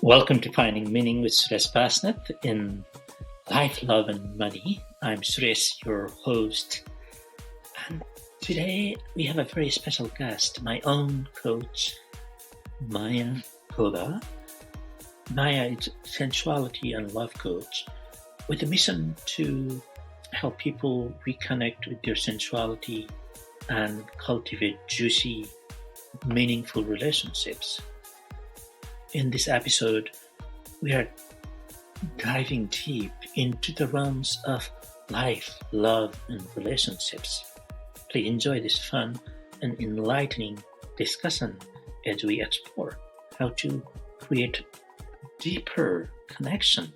Welcome to Finding Meaning with Suresh in Life, Love and Money. I'm Suresh, your host. And today we have a very special guest, my own coach, Maya Kova. Maya is Sensuality and Love Coach with a mission to help people reconnect with their sensuality and cultivate juicy, meaningful relationships. In this episode, we are diving deep into the realms of life, love, and relationships. Please enjoy this fun and enlightening discussion as we explore how to create deeper connection,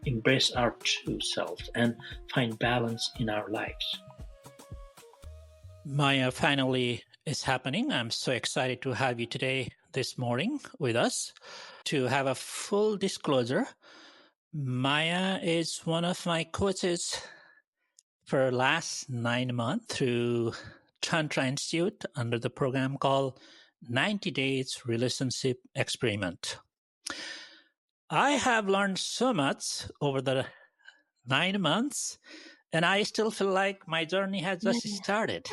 embrace our true selves, and find balance in our lives. Maya finally is happening. I'm so excited to have you today, this morning, with us. To have a full disclosure, Maya is one of my coaches for last 9 months through Tantra Institute under the program called 90 Days Relationship Experiment. I have learned so much over the 9 months, and I still feel like my journey has just started.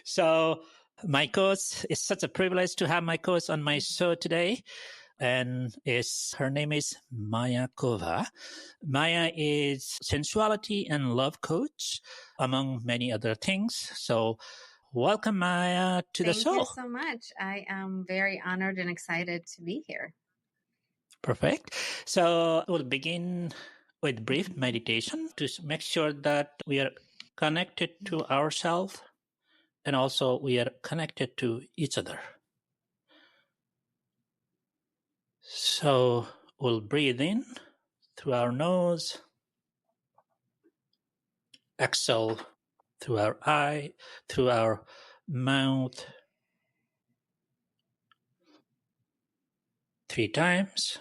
So my coach, it's such a privilege to have my coach on my show today. And her name is Maya Kova. Maya is Sensuality and Love Coach, among many other things. So welcome, Maya, to the show. Thank you so much. I am very honored and excited to be here. Perfect. So we'll begin with brief meditation to make sure that we are connected to ourselves and also we are connected to each other. So we'll breathe in through our nose, exhale through our mouth 3 times.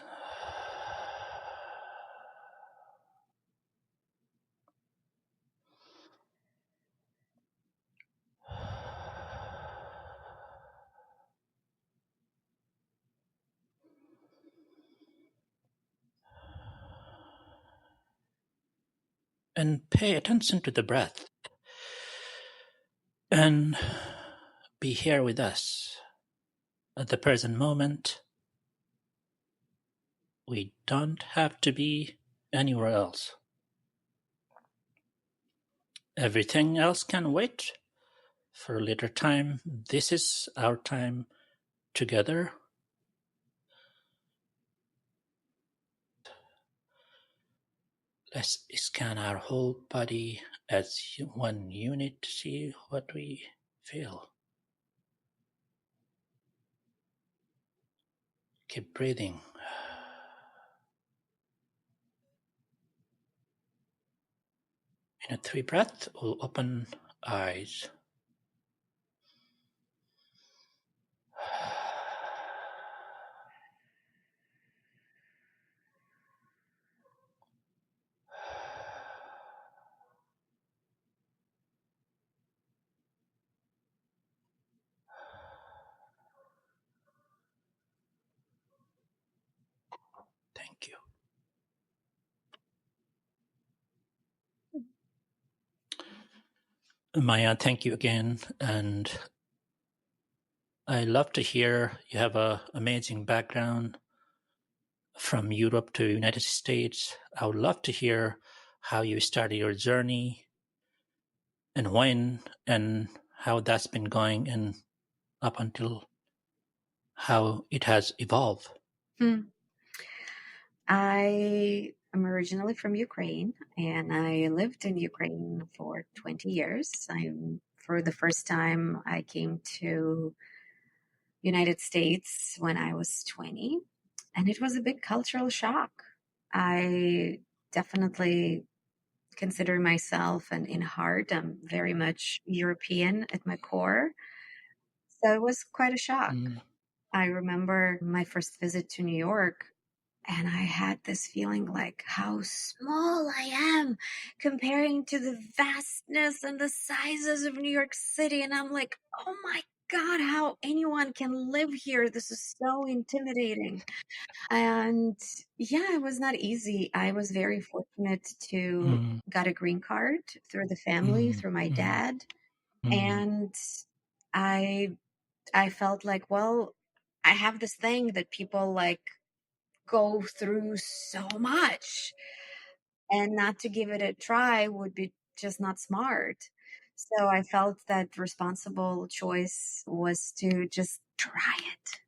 And pay attention to the breath. And be here with us at the present moment. We don't have to be anywhere else. Everything else can wait for a later time. This is our time together. Let's scan our whole body as one unit to see what we feel. Keep breathing. In a 3 breath, we'll open eyes. Thank you. Maya, thank you again. And I love to hear you have an amazing background from Europe to United States. I would love to hear how you started your journey and when and how that's been going and up until how it has evolved. I am originally from Ukraine, and I lived in Ukraine for 20 years. For the first time, I came to United States when I was 20, and it was a big cultural shock. I definitely consider myself, and in heart, I'm very much European at my core. So it was quite a shock. I remember my first visit to New York, and I had this feeling like how small I am comparing to the vastness and the sizes of New York City. And I'm like, oh my God, how anyone can live here. This is so intimidating. And yeah, it was not easy. I was very fortunate to Mm, got a green card through the family, mm, through my mm, dad. mm, And I I felt like, well, I have this thing that people like go through so much, and not to give it a try would be just not smart. So I felt that responsible choice was to just try it.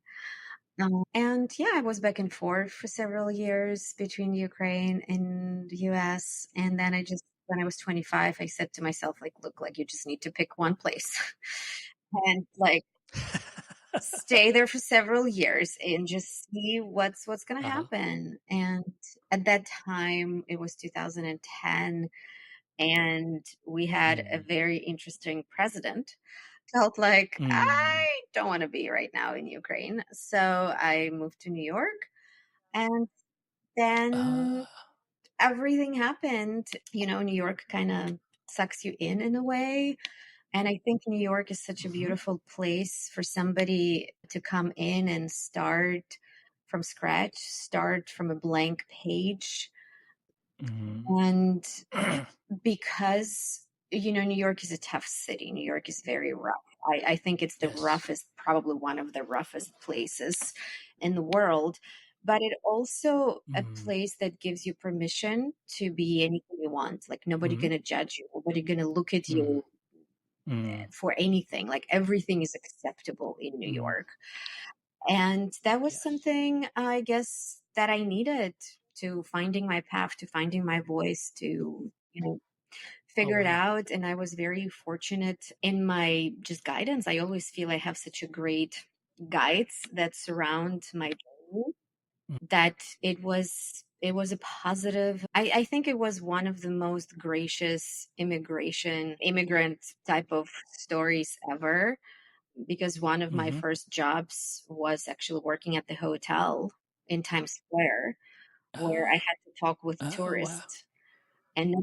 And yeah, I was back and forth for several years between Ukraine and the US. And then when I was 25, I said to myself, like, look, like you just need to pick one place and like stay there for several years and just see what's going to uh-huh. happen. And at that time, it was 2010, and we had a Mm, very interesting president. Felt like mm, I don't want to be right now in Ukraine. So I moved to New York, and then ah, everything happened. New York kind of sucks you in a way. And I think New York is such a mhm, beautiful place for somebody to come in and start from scratch, start from a blank page. mhm. And because, New York is a tough city, New York is very rough. I think it's the Yes. roughest, probably one of the roughest places in the world. But it also a Mm, place that gives you permission to be anything you want. Like nobody mhm, gonna judge you, nobody gonna look at mm, you mm, for anything. Like everything is acceptable in New mm. York. And that was Yes. something I guess that I needed to finding my path, to finding my voice, to, Oh, figure it wow. out. And I was very fortunate in my just guidance. I always feel I have such a great guides that surround my journey, Mm, that it was a positive. I think it was one of the most gracious immigrant type of stories ever, because one of my mhm. first jobs was actually working at the hotel in Times Square, where I Ah, had to talk with oh, wow. tourists, and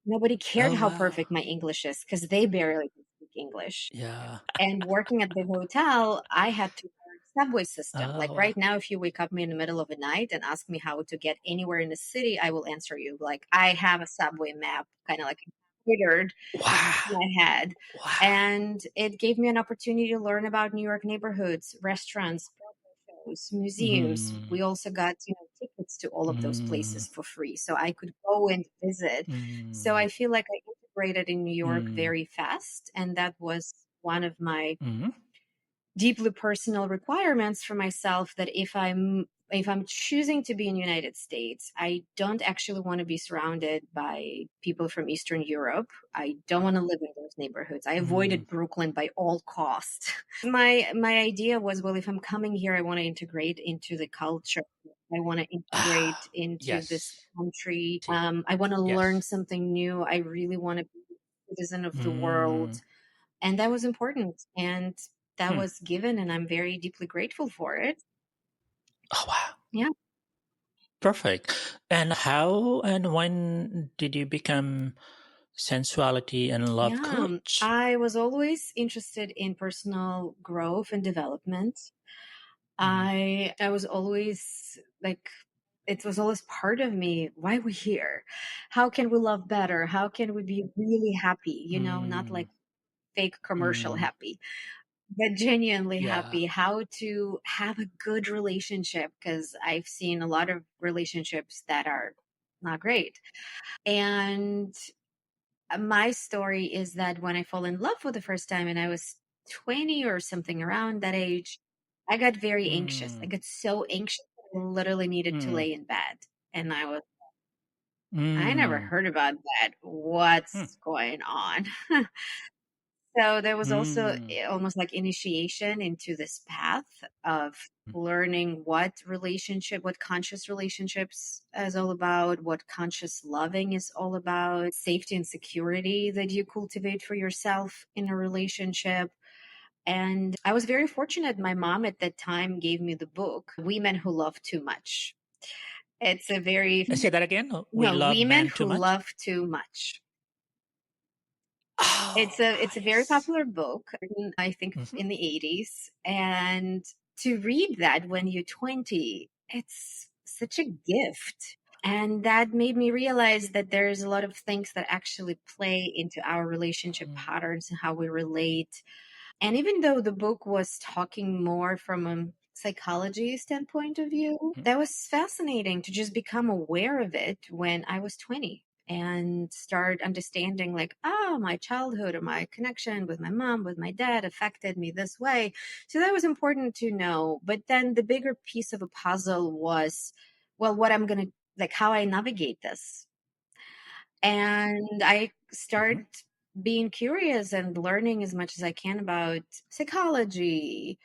nobody cared Oh, how wow. perfect my English is because they barely can speak English. Yeah. And working at the hotel, I had to learn subway system. Oh, Like wow. right now, if you wake up me in the middle of the night and ask me how to get anywhere in the city, I will answer you. Like I have a subway map, kind of like figured in Wow. my head. Wow. And it gave me an opportunity to learn about New York neighborhoods, restaurants, shows, museums. Mm, We also got, tickets to all of those mm, places for free. So I could go and visit. So mm, I feel like I integrated in New York mm, very fast. And that was one of my mhm. deeply personal requirements for myself, that if I'm choosing to be in the United States, I don't actually want to be surrounded by people from Eastern Europe. I don't want to live in those neighborhoods. I Mm, avoided Brooklyn by all costs. My idea was, well, if I'm coming here, I want to integrate into the culture. I want to integrate ah, into this yes. country. T I want to learn yes. something new. I really want to be a citizen of the world. Mm. And that was important. And that Hmm. was given, and I'm very deeply grateful for it. Oh, wow. Yeah. Perfect. And how and when did you become Sensuality and Love Yeah. Coach? I was always interested in personal growth and development. Mm, I was always like, it was always part of me. Why we here? How can we love better? How can we be really happy? Not mm, like fake commercial mm. happy, but genuinely Yeah. happy. How to have a good relationship, because I've seen a lot of relationships that are not great. And my story is that when I fall in love for the first time, and I was 20 or something around that age, I got very anxious. I Mm, got so anxious that I literally needed to mm, lay in bed. And I never mm, heard about that. hmm, What's going on? So there was also mm, almost like initiation into this path of learning what conscious relationships is all about, what conscious loving is all about, safety and security that you cultivate for yourself in a relationship. And I was very fortunate. My mom at that time gave me the book, Women Who Love Too Much. It's a very, Say that again. We no, love Women men too Who much. Love Too Much. It's a very Nice. popular book, written, I think, Hmm. in the 80s. And to read that when you're 20, it's such a gift. And that made me realize that there's a lot of things that actually play into our relationship patterns and how we relate. And even though the book was talking more from a psychology standpoint of view, that was fascinating to just become aware of it when I was 20 and start understanding like, oh, my childhood or my connection with my mom, with my dad affected me this way. So that was important to know. But then the bigger piece of a puzzle was, well, what I'm going to like, how I navigate this. And I Hmm. start being curious and learning as much as I can about psychology.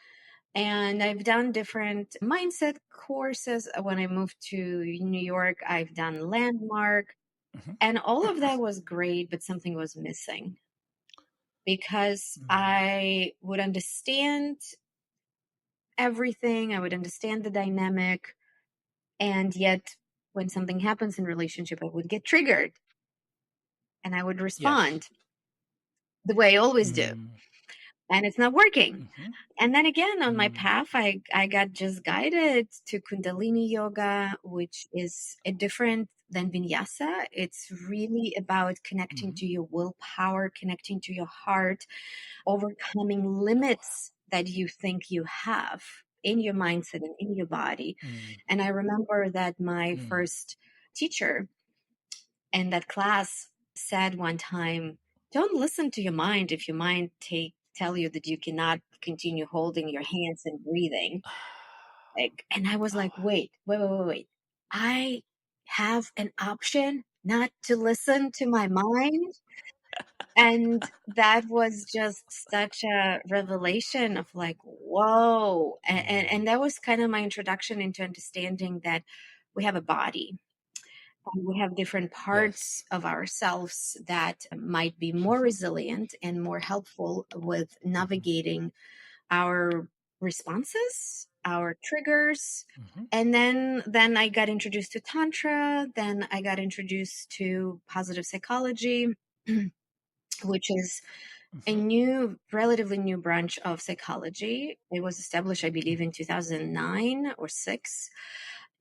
And I've done different mindset courses. When I moved to New York, I've done Landmark. Hmm. And all of that was great, but something was missing because I would understand everything, I would understand the dynamic. And yet, when something happens in relationship, I would get triggered and I would Yes. respond the way I always do. Mm-hmm. And it's not working. Mm-hmm. And then again, on my path, I got just guided to Kundalini yoga, which is a different than vinyasa. It's really about connecting Mm-hmm. to your willpower, connecting to your heart, overcoming limits that you think you have in your mindset and in your body. And I remember that my Mm-hmm. first teacher in that class said one time, don't listen to your mind if your mind tell you that you cannot continue holding your hands and breathing. Like, and I was like, wait. I have an option not to listen to my mind. And that was just such a revelation of like, whoa. And that was kind of my introduction into understanding that we have a body. We have different Yes. parts of ourselves that might be more Mm-hmm. resilient and more helpful with Mm-hmm. navigating our responses, our triggers. Mm-hmm. And then I got introduced to Tantra, then I got introduced to positive psychology, which is a Mm-hmm. new, relatively new branch of psychology. It was established, I believe, in 2009 or 6.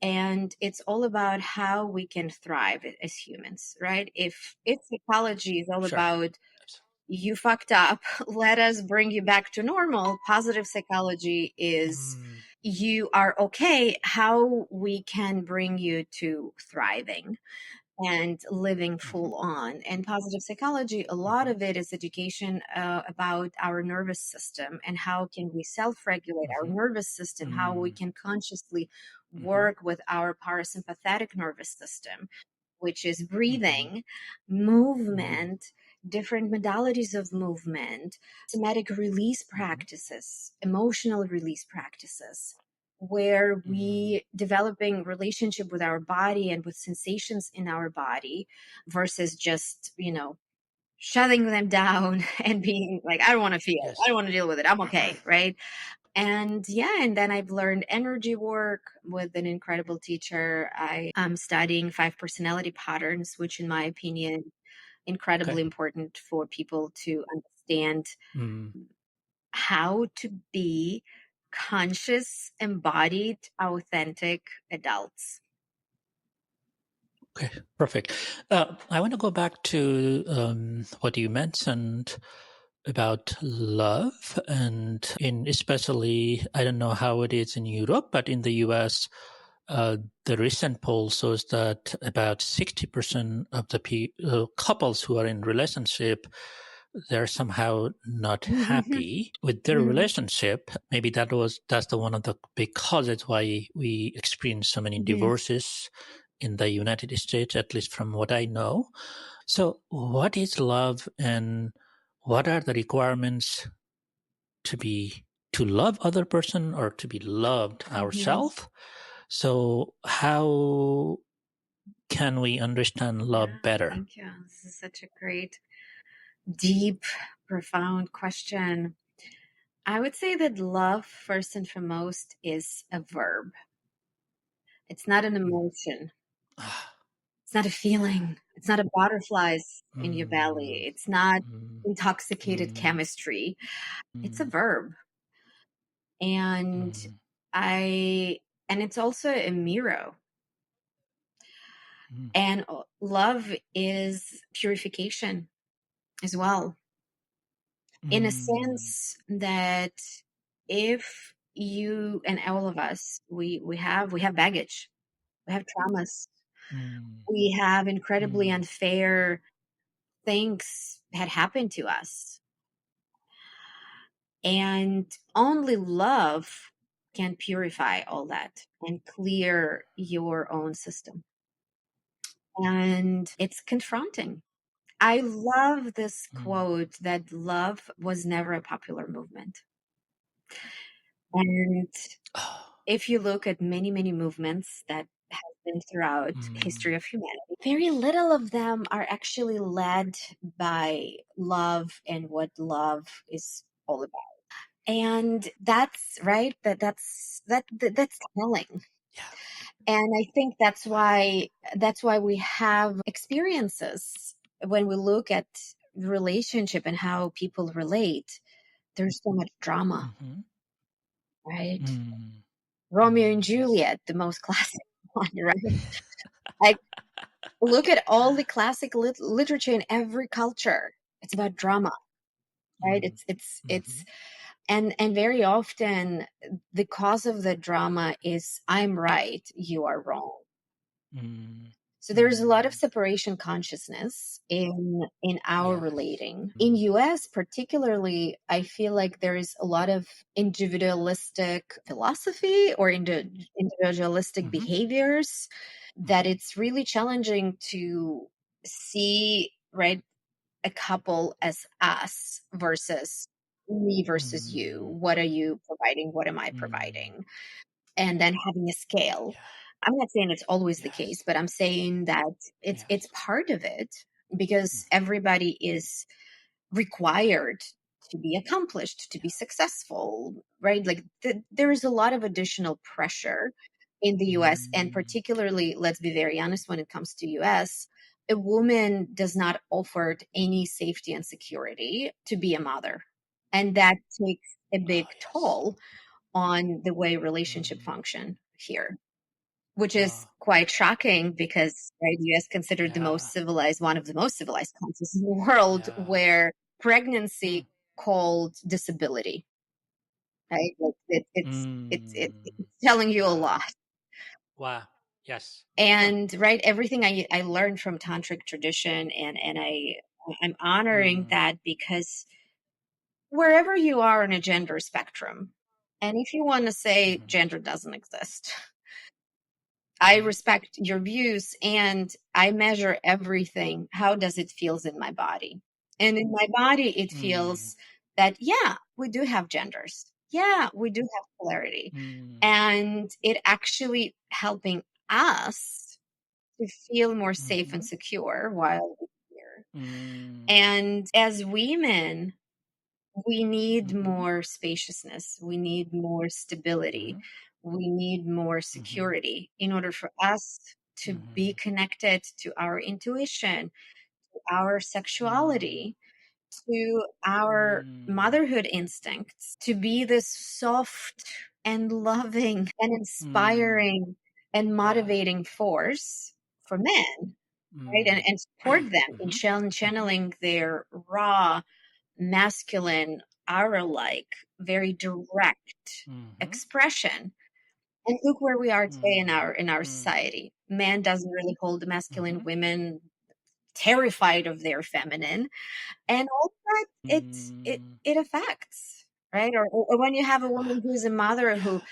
And it's all about how we can thrive as humans, right? If psychology is all Sure. about Yes. you fucked up, let us bring you back to normal. Positive psychology is Mm. you are okay, how we can bring you to thriving and living Mm-hmm. full on. And positive psychology, a lot Mm-hmm. of it is education about our nervous system and how can we self-regulate our Mm-hmm. nervous system, how we Mm. can consciously Mm-hmm. work with our parasympathetic nervous system, which is Mm-hmm. breathing, Mm. movement, different modalities of movement, somatic release Mm-hmm. practices, emotional release practices, where Mm. we developing relationship with our body and with sensations in our body versus just, shutting them down and being like, I don't want to feel, I don't Yes. want to deal with it, I'm okay, right? And yeah, and then I've learned energy work with an incredible teacher. I am studying 5 personality patterns, which in my opinion Okay. incredibly important for people to understand Mm. how to be conscious, embodied, authentic adults. Okay. Perfect. I want to go back to what you mentioned about love, and in especially, I don't know how it is in Europe, but in the US, the recent poll shows that about 60% of the couples who are in relationship, they're somehow not Mhm. happy with their Mhm. relationship. Maybe that's the one of the big causes why we experience so many Mhm. divorces in the United States, at least from what I know. So, what is love, and what are the requirements to be to love other person or to be loved Mhm. ourselves? So, how can we understand Yeah, love better? thank you. This is such a great, deep, profound question. I would say that love, first and foremost, is a verb. It's not an Mm. emotion. Ah, It's not a feeling. It's not a butterflies in your belly. Mm, It's not mm, intoxicated mm, chemistry. It's a mm, verb. And mm, I, and it's also a mirror. mm, And love is purification as well, in a mm, sense that if you and all of us, we have baggage, we have traumas, mm, we have incredibly mm. unfair things had happened to us, and only love can purify all that and clear your own system. And it's confronting. I love this Mm. quote that love was never a popular movement. And Oh, if you look at many, many movements that have been throughout history mm, of humanity, very little of them are actually led by love and what love is all about. And that's right. That's telling. yeah. And I think that's why we have experiences when we look at relationship and how people relate. There's so much drama, Mm-hmm. right? Mm, Romeo and mm, yes. Juliet, the most classic one, right? Like, look at all the classic literature in every culture. It's about drama, right? Mm, It's mm-hmm. and very often the cause of the drama is I'm right, you are wrong. Mm, So there's a lot of mm, separation consciousness in our yes. relating. In Mm, US particularly, I feel like there is a lot of individualistic philosophy or individualistic mm-hmm. behaviors that Mm-hmm. it's really challenging to see, right, a couple as us versus me versus you. Mm, What are you providing? What am I mm, providing? And then having a scale. yeah. I'm not saying it's always the case, Yes. but I'm saying that it's Yes. part of it because Mm, everybody is required to be accomplished, to be yeah. successful, right? Like there is a lot of additional pressure in the US, and Mm, particularly, let's be very honest, when it comes to US, a woman does not offer any safety and security to be a mother. And that takes a oh, big yes. toll on the way relationship Mm, function here, which is oh, quite shocking because, right, US considered the most yeah. civilized, one of the most civilized countries in the world, Yes. where Mm, pregnancy called disability, right? Like mm, it's telling you a yeah. lot. Wow. Yes. Huh. And right, everything I learned from tantric tradition, and I'm honoring Mm, that because wherever you are on a gender spectrum, and if you want to say mm-hmm. gender doesn't exist, I Mm-hmm. respect your views and I measure everything. How does it feels in my body? And in my body, it Mm, feels that, yeah, we do have genders. Yeah, we do have polarity. mm, And it actually helping us to feel more safe and mm-hmm. secure while we're here. Mm, And as women, we need mm-hmm. more spaciousness. We need more stability. Mm-hmm. We need more Mm-hmm. security in order for us to be Mm-hmm. connected to our intuition, to our Mm, sexuality, to our mm, motherhood instincts, to be this soft and loving and mm, inspiring and yeah. motivating force for men, right? Mm. And support them in Mhm, mhm, channeling their raw masculine, aura like, very direct mhm, expression. And look where we are today in mm, our mm, society. Man doesn't really hold the masculine, mhm, women terrified of their feminine. And all that mm, it affects, right? Or when you have a wow, woman who's a mother yeah, who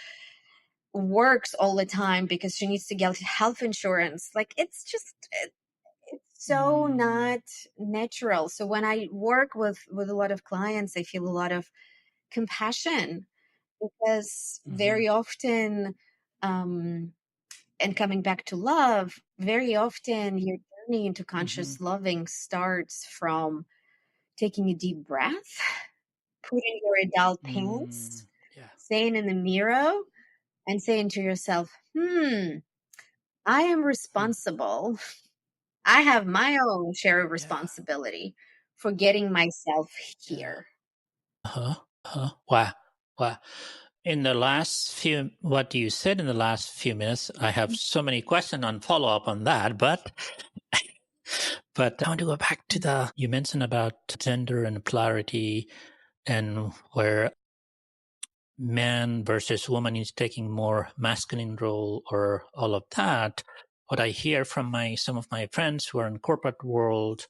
works all the time because she needs to get health insurance, like it's just it's so mm, not natural. So when I work with a lot of clients, I feel a lot of compassion because mhm, very often, um, and coming back to love, very often your journey into mhm, conscious loving starts from taking a deep breath, putting your adult mm, pants, yeah, saying in the mirror, and saying to yourself, I am mm, responsible I have my own share of Yeah. responsibility for getting myself Yeah. here. Uh-huh. Uh-huh. Wow. Wow. In the last few, what you said in the last few minutes, I have so many questions on follow up on that, but I want to go back to the, you mentioned about gender and polarity and where man versus woman is taking more masculine role or all of that. What I hear from some of my friends who are in corporate world,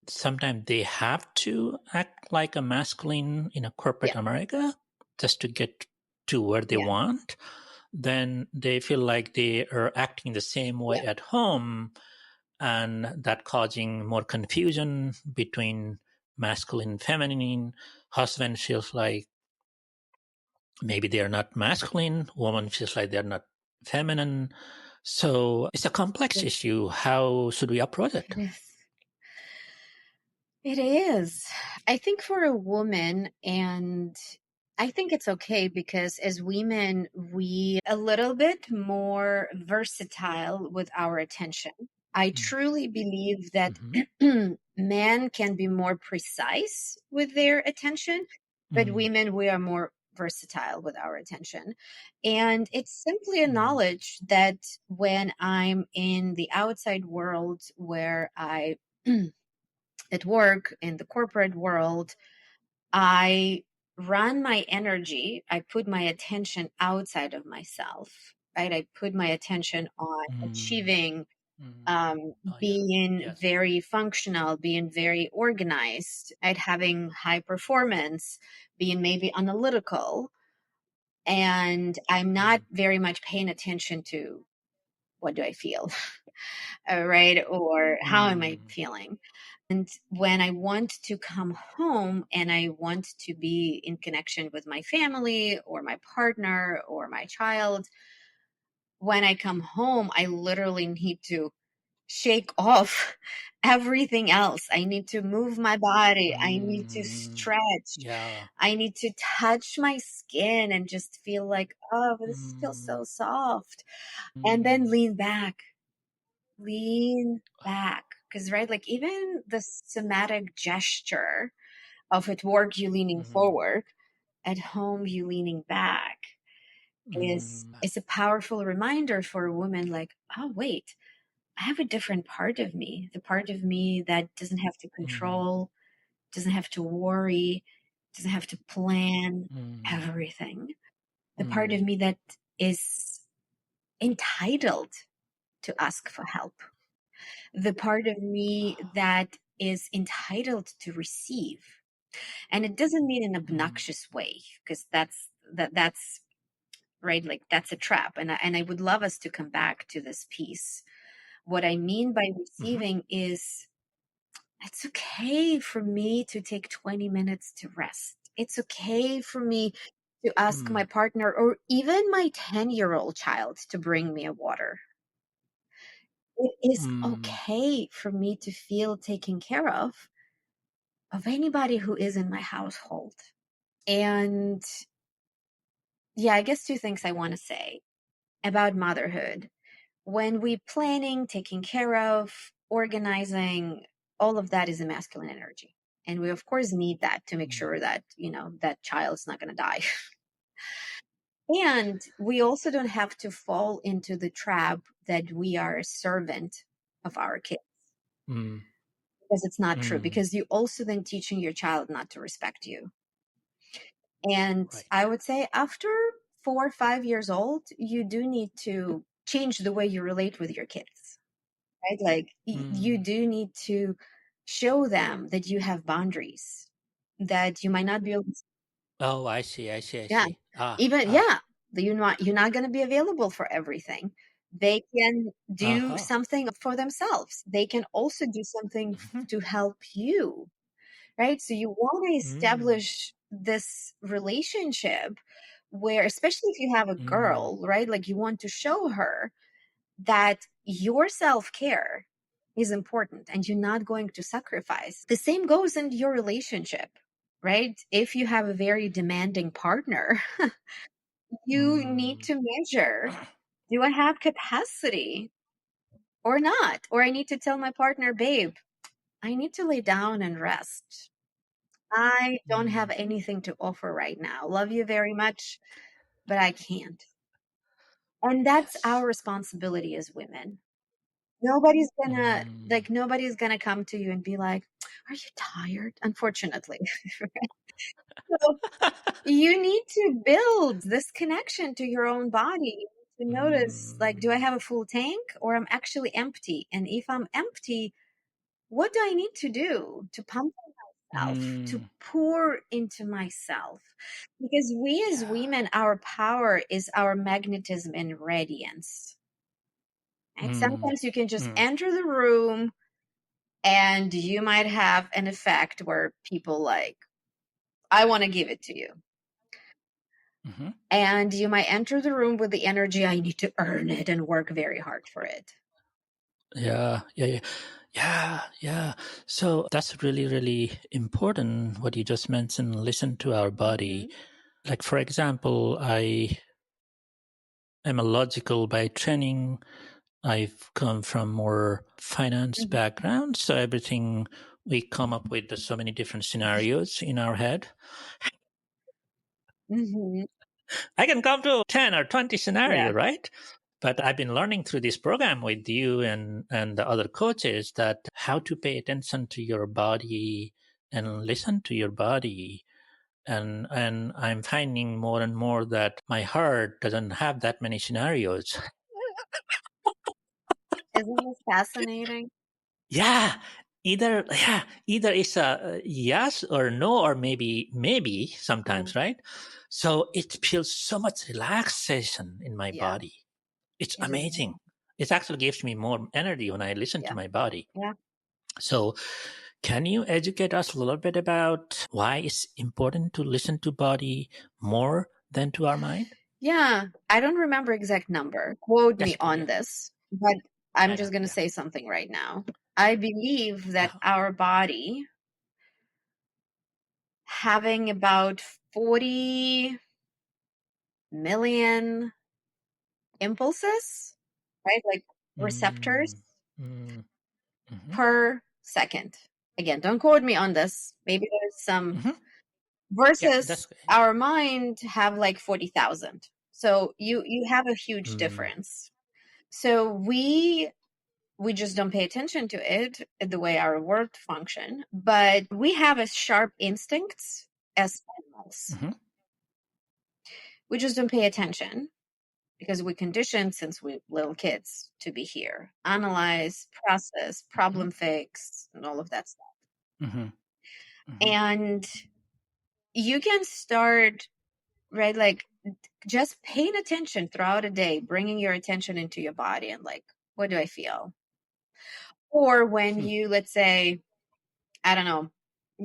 sometimes they have to act like a masculine in a corporate Yeah, America just to get to where they yeah, want. Then they feel like they are acting the same way yeah, at home, and that causing more confusion between masculine and feminine. Husband feels like maybe they are not masculine, woman feels like they're not feminine. So it's a complex yeah. issue. How should we approach it? It is. It is. I think for a woman, and I think it's okay because as women, we a little bit more versatile with our attention. I truly believe that Mm-hmm. men can be more precise with their attention, but Mm, women, we are more versatile with our attention. And it's simply a mm, knowledge that when I'm in the outside world where I at work in the corporate world, I run my energy, I put my attention outside of myself, right? I put my attention on mm, achieving, mm. Oh yeah. being Yes. very functional, being very organized, right? Having high performance, being maybe analytical. And I'm not Mm, very much paying attention to what do I feel, right? Or how am I mm, feeling? And when I want to come home and I want to be in connection with my family or my partner or my child, when I come home, I literally need to shake off everything else. I need to move my body. I need to mm. stretch. Yeah. I need to touch my skin and just feel like, oh, this feels Mm, so soft. And then mm, lean back. Because, right, like even the somatic gesture of at work you leaning mm, forward, at home you leaning back mm, is a powerful reminder for a woman like, oh wait, I have a different part of me. The part of me that doesn't have to mm, control, doesn't have to worry, doesn't have to plan mm, everything. The part mm. of me that is entitled to ask for help. The part of me that is entitled to receive. And it doesn't mean in an Mm, obnoxious way, because that's right, like that's a trap. And I would love us to come back to this piece. What I mean by mhm, receiving is it's okay for me to take 20 minutes to rest. It's okay for me to ask my mm, partner or even my 10-year-old child to bring me a water. It is mm, okay for me to feel taken care of anybody who is in my household. And yeah, I guess two things I want to say about motherhood. When we planning, taking care of, organizing, all of that is a masculine energy. And we of course need that to make mm, sure that, that child's not going to die. And we also don't have to fall into the trap that we are a servant of our kids, mm, because it's not true, mm. because you also then teaching your child not to respect you. And Right. I would say after 4 or 5 years old, you do need to change the way you relate with your kids, right? Like you Mm. do need to show them that you have boundaries, that you might not be able to, Oh, I see. I see. I yeah, see. Ah, even, ah. yeah, that you're not going to be available for everything. They can do Uh-huh. something for themselves. They can also do something Mhm. to help you, right? So you want to Mm, establish this relationship where, especially if you have a mm, girl, right? Like you want to show her that your self care is important and you're not going to sacrifice. The same goes in your relationship, right? If you have a very demanding partner, you need mm, to measure, do I have capacity or not. Or I need to tell my partner, babe, I need to lay down and rest. I don't have Mm. anything to offer right now. Love you very much, but I can't. And that's our Yes. responsibility as women. Mm. Nobody's gonna come to you and be like, are you tired? Unfortunately. So you need to build this connection to your own body to notice, like, do I Mm. have a full tank or I'm actually empty? And if I'm empty, what do I need to do to pump myself, to Mm. pour into myself? Because we as Yeah. women, our power is our magnetism and radiance. Right? Mm. Sometimes you can just Mm. enter the room and you might have an effect where people like, I want to give it to you. Mhm. And you might enter the room with the energy, I need to earn it and work very hard for it. Yeah, yeah, yeah, yeah, yeah. So that's really, really important. What you just mentioned. Listen to our Hmm. body. Like for example, I am a logical by training. I've come from more finance Hmm. background, so everything we come up with so many different scenarios in our head. Hmm. I can come to 10 or 20 Yeah. scenario, right? But I've been learning through this program with you and the other coaches that how to pay attention to your body and listen to your body. And I'm finding more and more that my heart doesn't have that many scenarios. Isn't this fascinating? Yeah, either it's a yes or no or maybe Yeah. sometimes, right? So it feels so much relaxation in my Yeah. body. It's It is. amazing. It actually gives me more energy when I listen to Yeah. my body. Yeah. So can you educate us a little bit about why it's important to listen to body more than to our mind? Yeah. I don't remember exact number. Quote That's me okay. on Yeah, this, but I'm I know. just going to Yeah. say something right now. I believe that Uh-huh. our body having about 40 million impulses, right? Like receptors Mm, mm, mm-hmm, per second. Again, don't quote me on this. Maybe there's some mm-hmm. Yeah, that's versus good. Yeah. our mind have like 40,000. So you have a huge Mm, difference. So we just don't pay attention to it the way our world function, but we have as sharp instincts as animals. mm-hmm, We just don't pay attention because we conditioned since we little kids to be here, analyze, process, mm-hmm, problem fix, and all of that stuff. mm-hmm, mm-hmm, And you can start, right, like just paying attention throughout a day, bringing your attention into your body and like, what do I feel? Or when hmm, you, let's say, I don't know,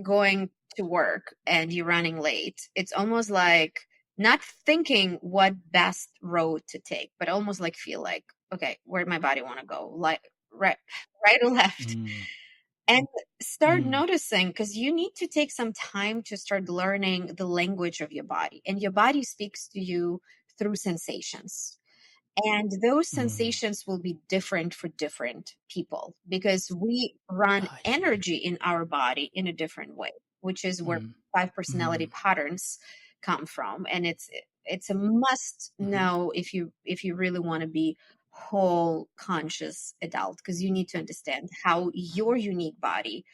going to work and you're running late, it's almost like not thinking what best road to take, but almost like feel like, okay, where'd my body want to go? Like right, right or left? mm, And start mm. noticing because you need to take some time to start learning the language of your body. And your body speaks to you through sensations. And those Mm. sensations will be different for different people because we run I see. energy in our body in a different way, which is where Mm, five personality mm, patterns come from. And it's a must mm-hmm, know if you really want to be whole conscious adult because you need to understand how your unique body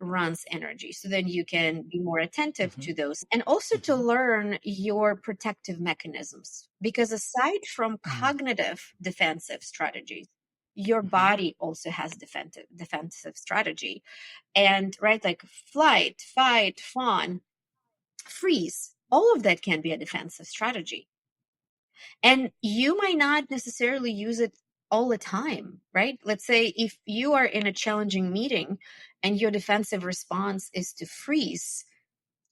runs energy so then you can be more attentive mm-hmm, to those and also to mm-hmm, learn your protective mechanisms because aside from mm, cognitive defensive strategies your mm-hmm, body also has defensive strategy and right like flight fight fawn freeze all of that can be a defensive strategy and you might not necessarily use it all the time, right? Let's say if you are in a challenging meeting and your defensive response is to freeze,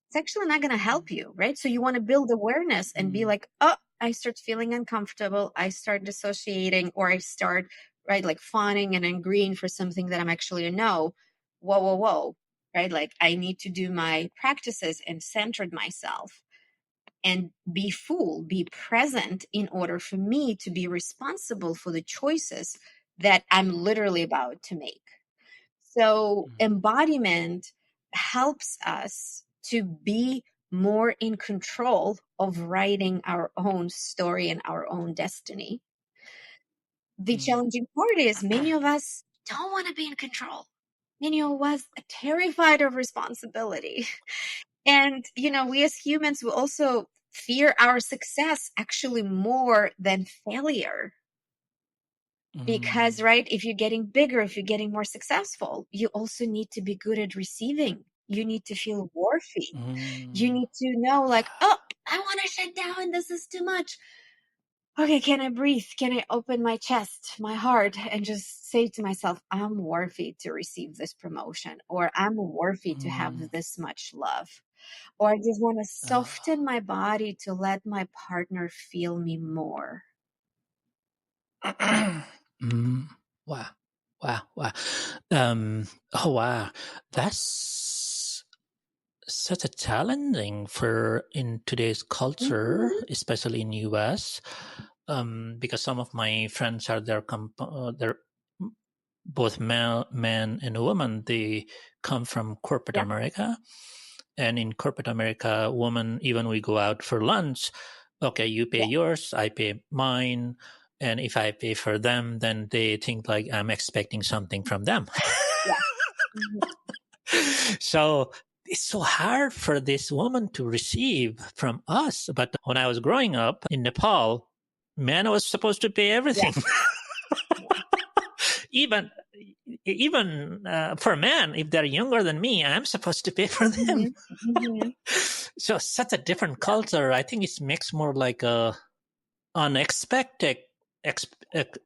it's actually not going to help you, right? So you want to build awareness and be mm, like, oh, I start feeling uncomfortable. I start dissociating, or I start, right, like fawning and agreeing for something that I'm actually a no. Whoa, whoa, whoa, right? Like I need to do my practices and centered myself and be full, be present in order for me to be responsible for the choices that I'm literally about to make. So Mm. embodiment helps us to be more in control of writing our own story and our own destiny. The Mm. challenging part is many of us don't want to be in control. Many of us are terrified of responsibility. And, we as humans will also fear our success actually more than failure. Because, Mm. right, if you're getting bigger, if you're getting more successful, you also need to be good at receiving. You need to feel worthy. You Mm. need to know, like, oh, I want to shut down. This is too much. Okay, can I breathe? Can I open my chest, my heart, and just say to myself, I'm worthy to receive this promotion, or I'm worthy to have Mm. this much love, or I just want to Ah. soften my body to let my partner feel me more. Mm. Wow. Wow. Wow. Oh, wow. That's such a challenging for in today's culture, Mhm. especially in US, because some of my friends are they're both men and women. They come from corporate Yeah, America, and in corporate America, women, even we go out for lunch, okay, you pay yeah, yours, I pay mine, and if I pay for them, then they think like I'm expecting something from them. yeah. Mhm. So it's so hard for this woman to receive from us. But when I was growing up in Nepal, man was supposed to pay Yeah. everything. even even for men, if they're younger than me, I'm supposed to pay for them. Mhm. Mhm. So such a different Yeah, culture. I think it makes more like a unexpected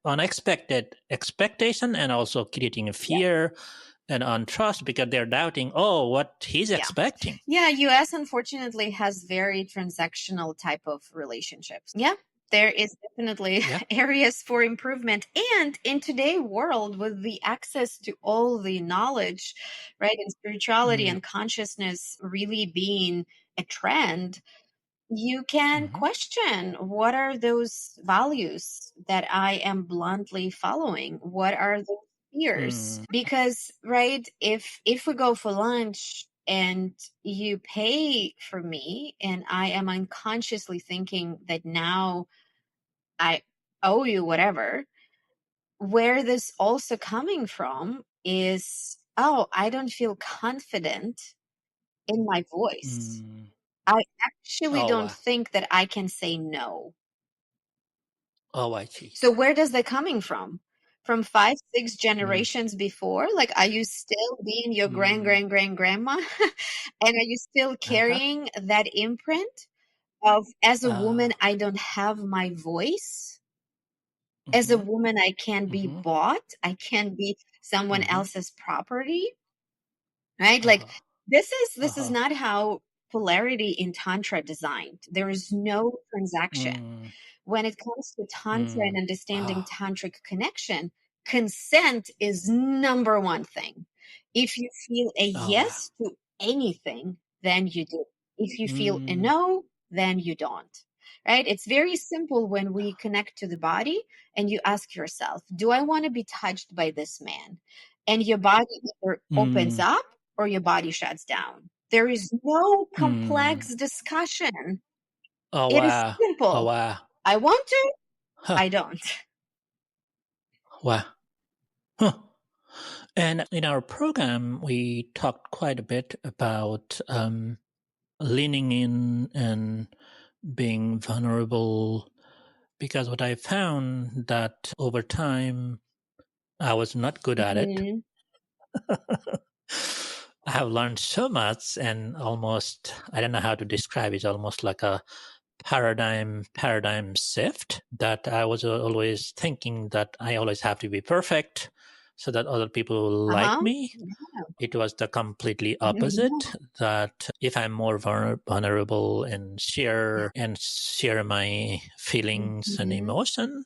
unexpected expectation, and also creating a yeah, fear and untrust because they're doubting, oh, what he's yeah. expecting. Yeah, US unfortunately has very transactional type of relationships. Yeah, there is definitely Yeah. areas for improvement. And in today's world, with the access to all the knowledge, right, and spirituality Mm. and consciousness really being a trend, you can Hmm. question, what are those values that I am bluntly following? What are those fears? Mm. Because, right, if we go for lunch and you pay for me and I am unconsciously thinking that now I owe you whatever, where this also coming from is, oh, I don't feel confident in my voice. Mm. I actually Oh, don't wow. think that I can say no. Oh, I see. So where does that coming from? From 5, 6 Mm. generations before? Like, are you still being your Mm. grandma? And are you still Uh-huh. carrying that imprint of, as a Uh, woman, I don't have my voice? As a mm-hmm. woman, I can't be Mm-hmm. bought. I can't be someone Mm-hmm. else's property, right? Like, Uh-huh. this is Uh-huh. not how polarity in Tantra designed. There is no transaction. Mm. When it comes to Tantra and Mm. understanding Ah. tantric connection, consent is number one thing. If you feel a Oh, wow. yes to anything, then you do. If you feel a Mm. no, then you don't. Right? It's very simple when we connect to the body and you ask yourself, do I want to be touched by this man? And your body either opens Mm. up or your body shuts down. There is no Mm. complex discussion. Oh, It is wow. Oh, simple. wow. I want to, Huh. I don't. Wow. Huh. And in our program, we talked quite a bit about leaning in and being vulnerable, because what I found that over time I was not good at it. Mhm. I have learned so much, and almost, I don't know how to describe it, almost like a paradigm shift, that I was always thinking that I always have to be perfect so that other people will like Uh-huh. me. It was the completely opposite, that if I'm more vulnerable and Yeah. share my feelings and Mhm. emotion,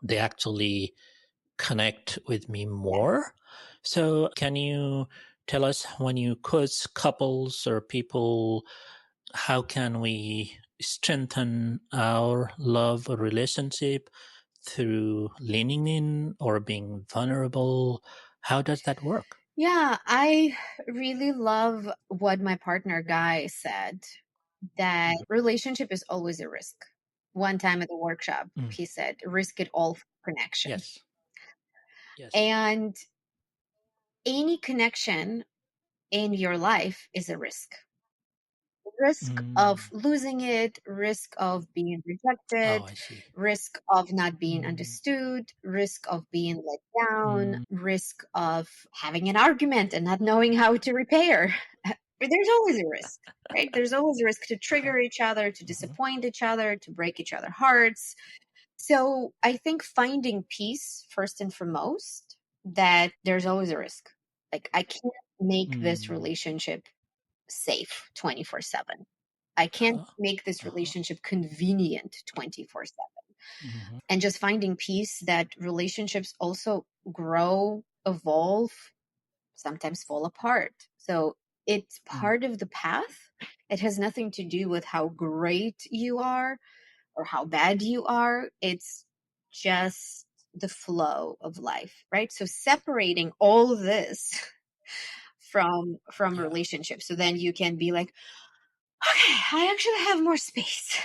they actually connect with me Yeah. more. So, can you tell us, when you coach couples or people, how can we strengthen our love or relationship through leaning in or being vulnerable? How does that work? Yeah, I really love what my partner Guy said, that Mhm. relationship is always a risk. One time at the workshop, Mm. he said, risk it all for connection. Yes. Yes. And any connection in your life is a risk. Risk of Mm. losing it, risk of being Oh, rejected, I see. risk of not being Mm. understood, risk of being let down, Mm. risk of having an argument and not knowing how to repair. There's always a risk, right? There's always a risk to trigger each other, to Mhm. disappoint each other, to break each other's hearts. So I think finding peace first and foremost, that there's always a risk. Like I can't make this Mm. relationship safe 24/7. I can't Uh-huh. make this Uh-huh. relationship convenient 24/7. Mhm. And just finding peace that relationships also grow, evolve, sometimes fall apart. So it's Mm. part of the path. It has nothing to do with how great you are or how bad you are. It's just the flow of life, right? So separating all of this from Yeah. relationships, so then you can be like, okay, I actually have more space.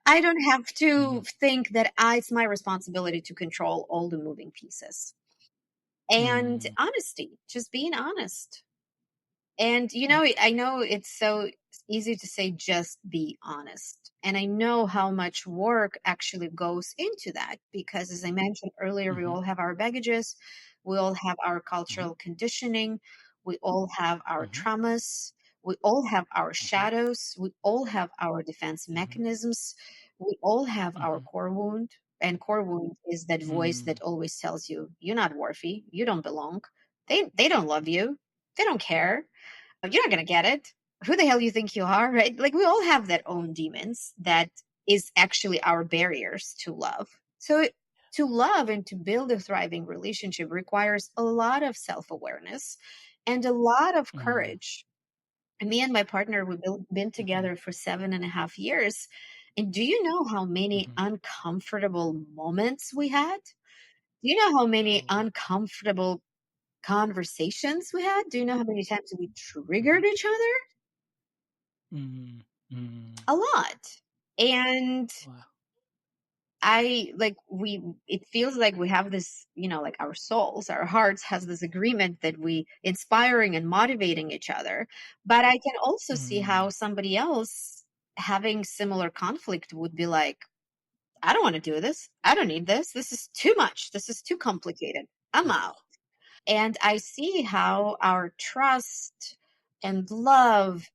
I don't have to Mhm. think that it's my responsibility to control all the moving pieces. And Mm. honesty, just being honest. And I know it's so easy to say just be honest. And I know how much work actually goes into that because, as I mentioned earlier, we Mhm. all have our baggages, we all have our Mhm. cultural conditioning, we all have our Mhm. traumas, we all have our Mhm. shadows, we all have our defense Mhm. mechanisms, we all have our Mhm. core wound. And core wound is that voice Mm. that always tells you, you're not worthy, you don't belong, they don't love you, they don't care, you're not going to get it. Who the hell you think you are, right? Like we all have that own demons that is actually our barriers to love. So to love and to build a thriving relationship requires a lot of self-awareness and a lot of Mm. courage. And me and my partner, been Mhm. together for 7.5 years. And do you know how many Mhm. uncomfortable moments we had? Do you know how many Oh. uncomfortable conversations we had? Do you know how many times we Mhm. triggered each other? Mm. Mm. A lot. And Wow. it feels like we have this, like our souls, our hearts has this agreement that we inspiring and motivating each other. But I can also see how Mm. somebody else having similar conflict would be like, I don't want to do this. I don't need this. This is too much. This is too complicated. I'm Oh. out. And I see how our trust and love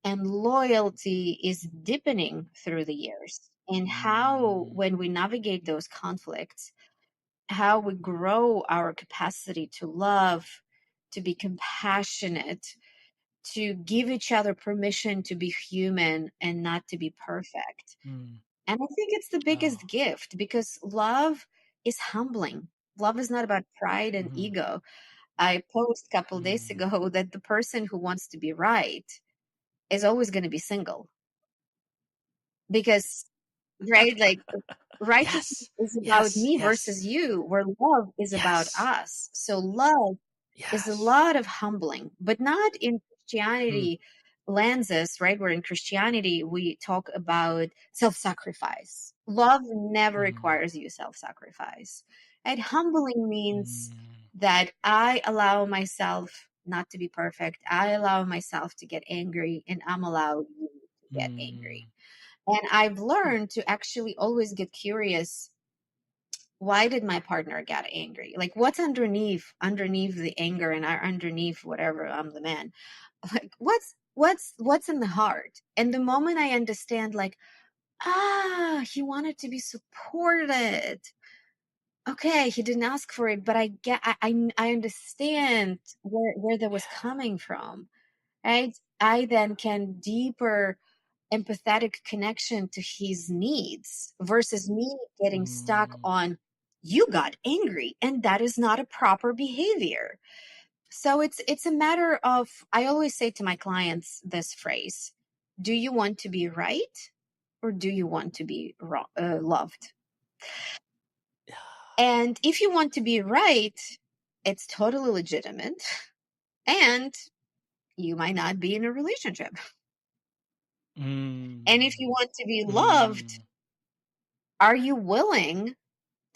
and loyalty is deepening through the years, and how Mm. when we navigate those conflicts, how we grow our capacity to love, to be compassionate, to give each other permission to be human and not to be perfect. Mm. And I think it's the biggest Oh. gift because love is humbling. Love is not about pride and Mm. ego. I posted a couple days Mm. ago that the person who wants to be right is always going to be single because, right, like righteousness Yes. is about Yes. me Yes. versus you, where love is about Yes. us. So love is a Yes. lot of humbling, but not in Mm. Christianity lenses, right? Where in Christianity we talk about self-sacrifice. Love never Mm. requires you self-sacrifice. And humbling means Mm. that I allow myself not to be perfect. I allow myself to get angry, and I'm allowed you to get angry. Mm. And I've Hmm. learned to actually always get curious. Why did my partner get angry? Like what's underneath the anger and underneath whatever I'm the man. Like what's in the heart? And the moment I understand, like, he wanted to be supported. Okay, he didn't ask for it, but I understand where that was coming from. Right? I then can deeper empathetic connection to his needs versus me getting stuck Mm. on you got angry and that is not a proper behavior. So it's a matter of, I always say to my clients this phrase: do you want to be right or do you want to be loved? And if you want to be right, it's totally legitimate. And you might not be in a relationship. And if you Mm, want to be loved, mm, are you willing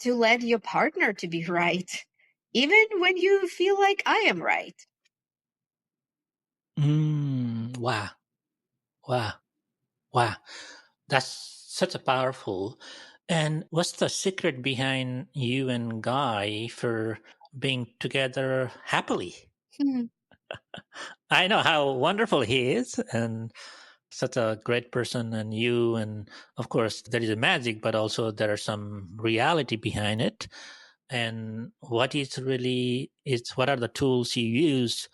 to let your partner to be right, even when you feel like I am right? wow, wow, wow. That's such a powerful. And what's the secret behind you and Guy for being together happily? Hmm. I know how wonderful he is and such a great person, and you, and of course, there is a magic, but also there are some reality behind it. And what are the tools you use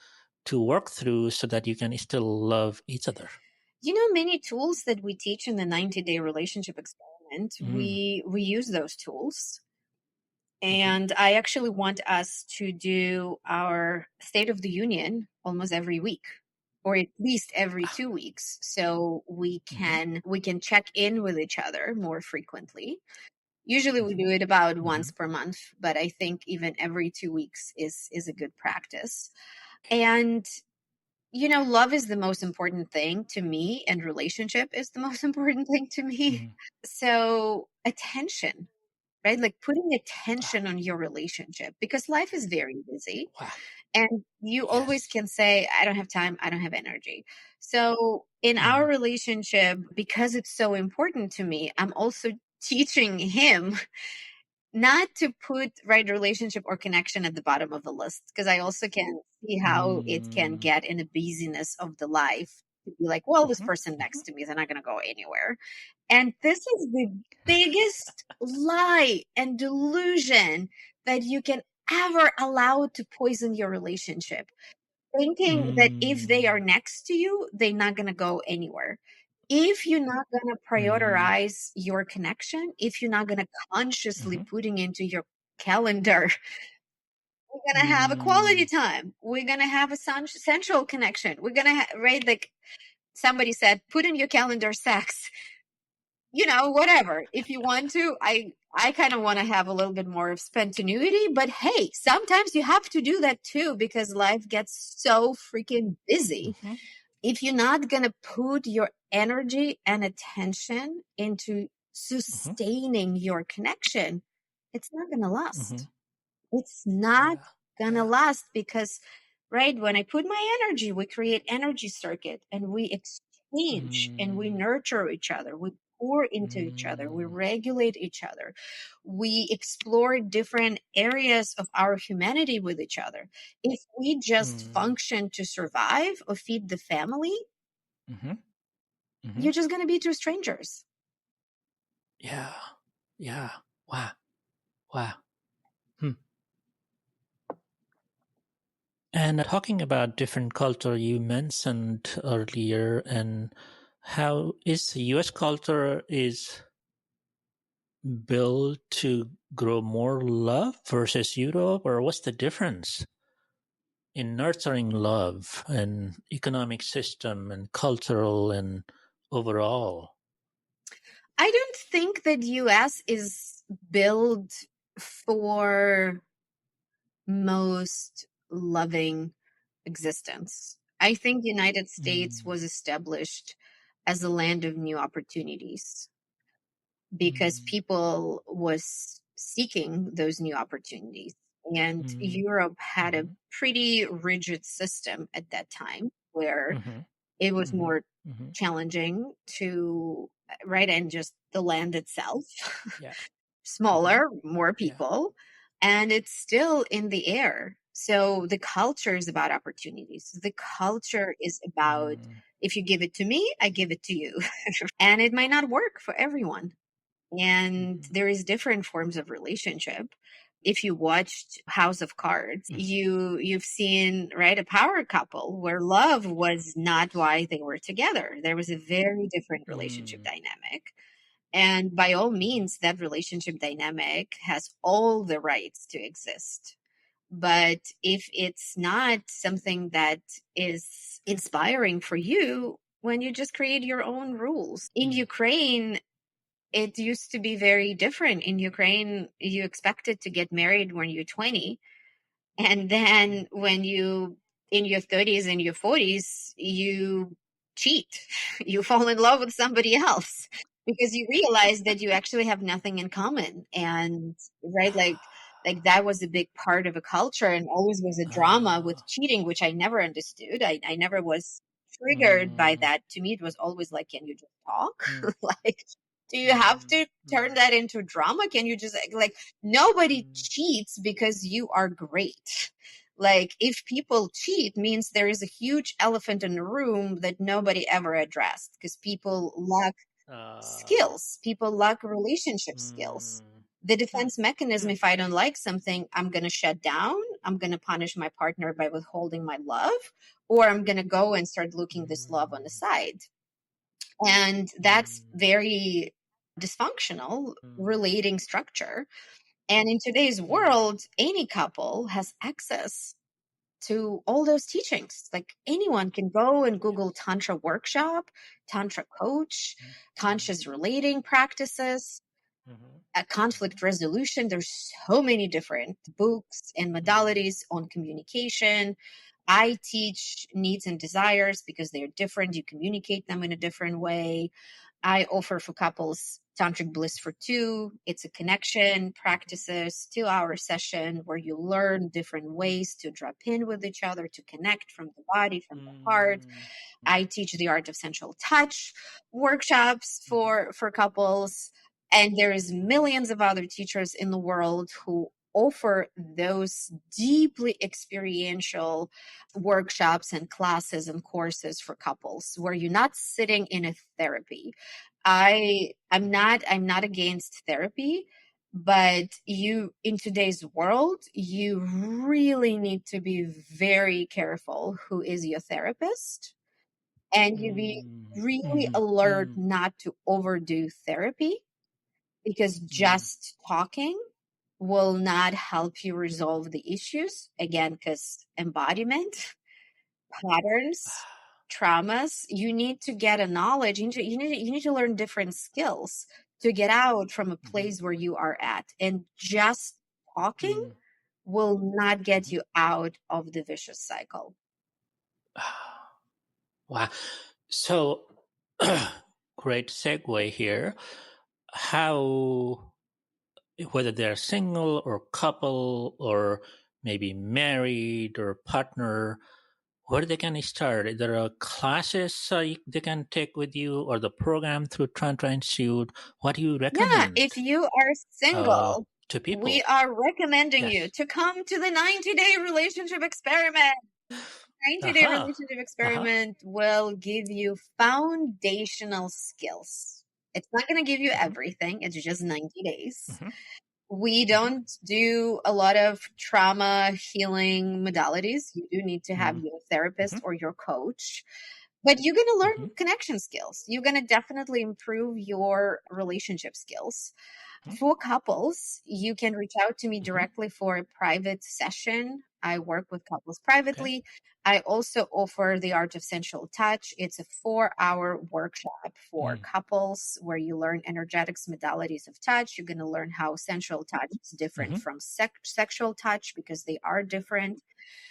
to work through so that you can still love each other? You know, many tools that we teach in the 90-day relationship experiment, Mm, we use those tools. hmm. And I actually want us to do our State of the Union almost every week, or at least every 2 weeks, so Hmm. we can check in with each other more frequently. Usually we Hmm. do it about Hmm. once per month, but I think even every 2 weeks is a good practice. And love is the most important thing to me, and relationship is the most important thing to me. Mm. So attention, right? Like putting attention on your relationship, because life is very busy Wow. and you always Yes. can say, I don't have time, I don't have energy. So in our Mm. relationship, because it's so important to me, I'm also teaching him not to put right relationship or connection at the bottom of the list, because I also can see how it can Mm. get in the busyness of the life to be like, well, this Hmm. person Hmm. next to me, they're not going to go anywhere. And this is the biggest lie and delusion that you can ever allow to poison your relationship, thinking that if they are Mm. next to you, they're not going to go anywhere. If you're not going to Mm. prioritize your connection, if you're not going to consciously Hmm. putting into your calendar, we're going to have a quality Mm. time. We're going to have a sensual connection. We're going to right, like somebody said, put in your calendar sex. Whatever. If you want to, I kind of want to have a little bit more of spontaneity, but hey, sometimes you have to do that too, because life gets so freaking busy. Hmm. If you're not going to put your energy and attention into Hmm. sustaining your connection, it's not going to Hmm. last. It's not Yeah. gonna Yeah. last, because right when I put my energy, we create energy circuit and we exchange and we Mm. nurture each other, we pour into each other, we Mm. regulate each other, we explore different areas of our humanity with each other. If we just Mm. function to survive or feed the family, Hmm. Hmm. you're just gonna be two strangers. Yeah. Yeah. Wow. Wow. Hmm. And talking about different culture you mentioned earlier, and how is the U.S. culture is built to grow more love versus Europe, or what's the difference in nurturing love and economic system and cultural and overall? I don't think that US is built for most loving existence. I think United States Mm. was established as a land of new opportunities because Mm. people was seeking those new opportunities. And Mm. Europe had a Mhm. pretty rigid system at that time where Mhm. it was Mhm. more Mhm. challenging to right, and just the land itself Yeah. Mhm. smaller, more Yeah. people, and it's still in the air. So the culture is about opportunities. The culture is about, Mm. if you give it to me, I give it to you. And it might not work for everyone. And Mhm. there is different forms of relationship. If you watched House of Cards, Mm. you've seen, right, a power couple where love was not why they were together. There was a very different relationship Mm. dynamic, and by all Mhm. means, that relationship dynamic has all the rights to exist. But if it's not something that is inspiring for you, when you just create your own rules. In Mm. Ukraine, it used to be very different. In Ukraine, you expected to get married when you're 20. And then when you in your 30s and your 40s, you cheat. You fall in love with somebody else because you realize that you actually have nothing in common. And right, like that was a big part of a culture and always was a drama with Ah, cheating, which I never understood. I never was triggered by mm, that. To me, it was always like, can you just talk? mm, Like, do you have mm, to turn mm, that into drama? Can you just like nobody mm, cheats because you are great. Like if people cheat means there is a huge elephant in the room that nobody ever addressed because people lack ah, skills. People lack relationship skills. mm, The mm, defense mechanism, mm, if I don't like something, I'm going to shut down. I'm going to punish my partner by withholding my love, or I'm going to go and start looking this love on the mm, side. And that's mm, very dysfunctional mm, relating structure. And in today's mm, world, any couple has access to all those teachings. Like anyone can go and Google yes. Tantra workshop, Tantra coach, Mm, mm, conscious relating practices, mhm, conflict resolution. There's so many different books and mhm, modalities on communication. I teach needs and desires because they're different. You communicate them in a different way. I offer for couples Tantric Bliss for Two. It's a connection practices 2 hour session where you learn different mhm, ways to drop in with each other, to connect from the body, from the heart. mm, I teach the art of sensual touch workshops mhm, for couples, and there is mhm, millions of other teachers in the world who offer those deeply experiential workshops and classes and courses for couples where you're not sitting in a therapy. mhm, I'm not against therapy, but you in today's world you really need to be very careful who is your therapist, and you be mm, really mhm, alert mm, not to overdo therapy because mm, just talking will not help you resolve the issues again because embodiment patterns, traumas, you need to get a knowledge. You need to learn different skills to get out from a mhm, place where you are at. And just talking mm, will not get mhm. you out of the vicious cycle. Wow. So, great segue here. How, whether they're single or couple or maybe married or partner, where they can start? Is there a classes they can take with you or the program through Tantra Institute? What do you Yeah, if recommend you are uh, single, to we people? are recommending you Yes. to come to the 90-day relationship experiment. 90-day Aha. relationship Aha. experiment will give you foundational skills. It's not going to give you Mm-hmm. everything, it's just 90 days. Mm-hmm. We Mm-hmm. don't do a lot of trauma healing modalities. You do need to have Mm-hmm. your Mm-hmm. therapist or your coach, but you're going to learn Mm-hmm. connection skills. You're going to definitely improve your relationship skills. For couples, you can reach out to me Mm-hmm. directly for a private session. I work with couples Okay. privately. I also offer the art of sensual touch. It's a 4 hour workshop for Mm. couples where you learn energetics, modalities of touch. You're going to learn how sensual touch is different Mm-hmm. from sexual touch because they are different.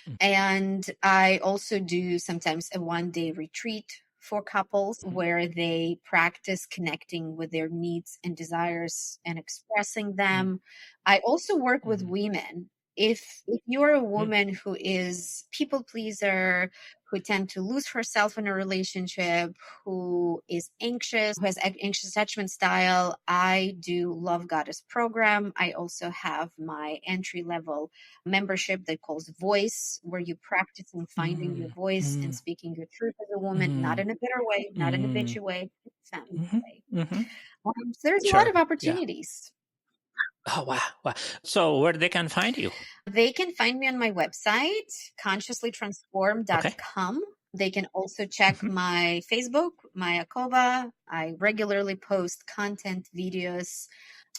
Mm-hmm. And I also do sometimes a 1 day retreat for couples where they practice connecting with their needs and desires and expressing Mm-hmm. them. I also work with Mm-hmm. women. If you're a woman who is people pleaser, who tend to lose herself in a relationship, who is anxious, who has anxious attachment style, I do Love Goddess program. I also have my entry level membership that calls Voice, where you practice in finding your voice and Mm-hmm. speaking your truth as a woman, not Mm-hmm. in a bitter way, not in a Mm-hmm. bitchy way, in a feminine Mm-hmm. way. Mm-hmm. So there's a lot Sure. of Yeah. opportunities. Oh wow. Wow. So where they can find you? They can find me on my website, Okay. consciouslytransform.com. They can also check Mm-hmm. my Facebook, my Kova. I regularly post content videos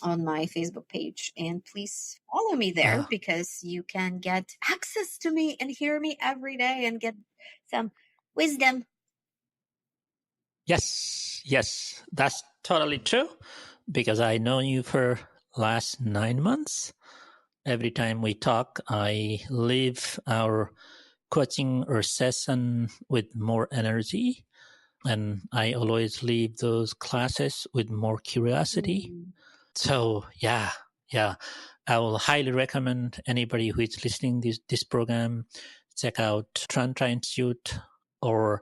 on my Facebook page. And please follow me there Oh because you can get access to me and hear me every day and get some wisdom. yes. Yes. That's totally true. because I know you for last 9 months. Every time we talk, I leave our coaching or session with more energy, and I always leave those classes with more curiosity. So yeah, I will highly recommend anybody who is listening this program, check out Tantra Institute or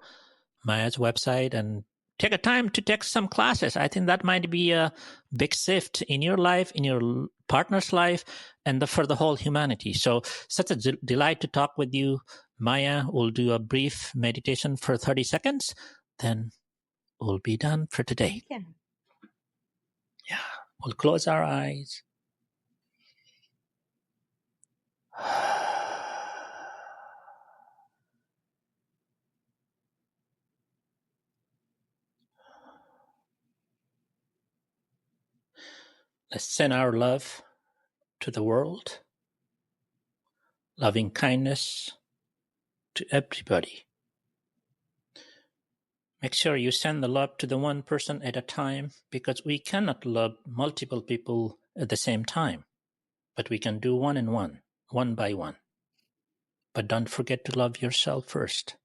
Maya's website and take a time to take some classes. I think that might be a big shift in your life, in your partner's life, and for the whole humanity. So such a delight to talk with you, Maya. We'll do a brief meditation for 30 seconds, then we'll be done for today. Yeah. Yeah, we'll close our eyes. Let's send our love to the world, loving kindness to everybody. Make sure you send the love to the one person at a time, because we cannot love multiple people at the same time, but we can do one and one by one. But don't forget to love yourself first.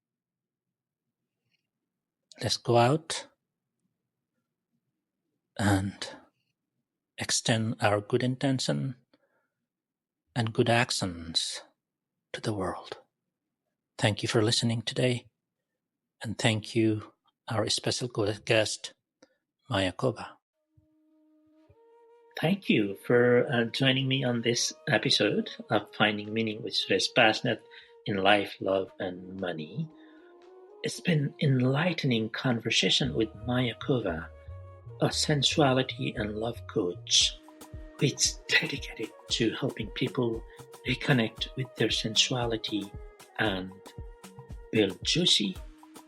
Let's go out and extend our good intention and good actions to the world. Thank you for listening today, and thank you, our special guest, Maya Kova. Thank you for joining me on this episode of Finding Meaning with Suresh in Life, Love, and Money. It's been enlightening conversation with Maya Kova, a Sensuality and Love Coach, who is dedicated to helping people reconnect with their sensuality and build juicy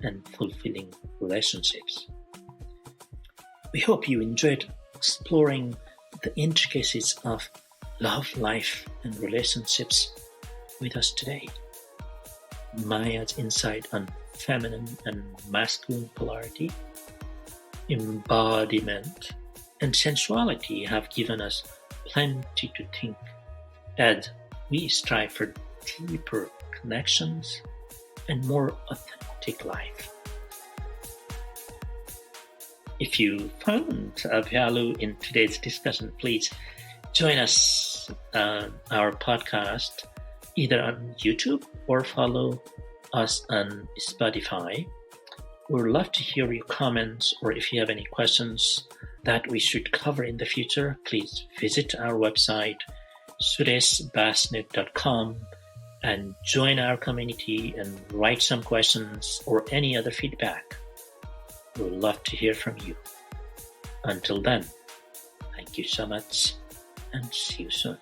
and fulfilling relationships. We hope you enjoyed exploring the intricacies of love, life, and relationships with us today. Maya's insight on feminine and masculine polarity, embodiment, and sensuality have given us plenty to think as we strive for deeper connections and more authentic life. If you found value in today's discussion, please join us on our podcast either on YouTube or follow us on Spotify. We would love to hear your comments, or if you have any questions that we should cover in the future, please visit our website, sureshbasnet.com, and join our community and write some questions or any other feedback. We would love to hear from you. Until then, thank you so much, and see you soon.